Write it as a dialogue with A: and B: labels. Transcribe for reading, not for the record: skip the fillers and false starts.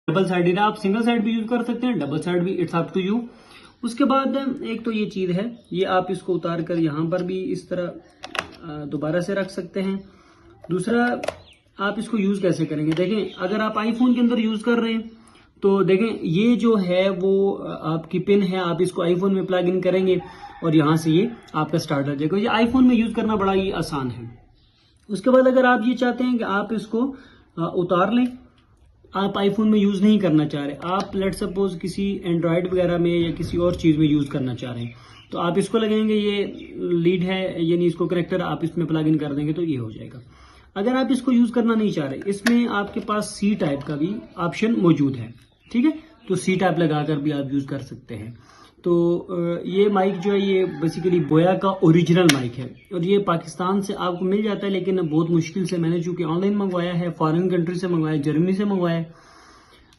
A: Double sided है, आप single side भी यूज कर सकते हैं, डबल साइड भी, इट्स अप टू यू। उसके बाद एक तो ये चीज है, ये आप इसको उतार कर यहाँ पर भी इस तरह दोबारा से रख सकते हैं। दूसरा, आप इसको यूज कैसे करेंगे, देखें अगर आप आईफोन के अंदर यूज कर रहे हैं तो देखें ये जो है वो आपकी पिन है, आप इसको आईफोन में प्लग इन करेंगे और यहाँ से ये आपका स्टार्ट हो जाएगा। ये आईफोन में यूज करना बड़ा ही आसान है। उसके बाद अगर आप ये चाहते हैं कि आप इसको उतार लें, आप आईफोन में यूज नहीं करना चाह रहे, आप लेट सपोज किसी एंड्रॉयड वगैरह में या किसी और चीज में यूज करना चाह रहे हैं, तो आप इसको लगेंगे, ये लीड है यानी इसको कनेक्टर आप इसमें प्लग इन कर देंगे तो ये हो जाएगा। अगर आप इसको यूज करना नहीं चाह रहे, इसमें आपके पास सी टाइप का भी ऑप्शन मौजूद है, ठीक है, तो सी टाइप लगाकर भी आप यूज कर सकते हैं। तो ये माइक जो है ये बेसिकली बोया का ओरिजिनल माइक है और ये पाकिस्तान से आपको मिल जाता है, लेकिन बहुत मुश्किल से, मैंने चूंकि ऑनलाइन मंगवाया है, फॉरेन कंट्री से मंगवाया है, जर्मनी से मंगवाया है,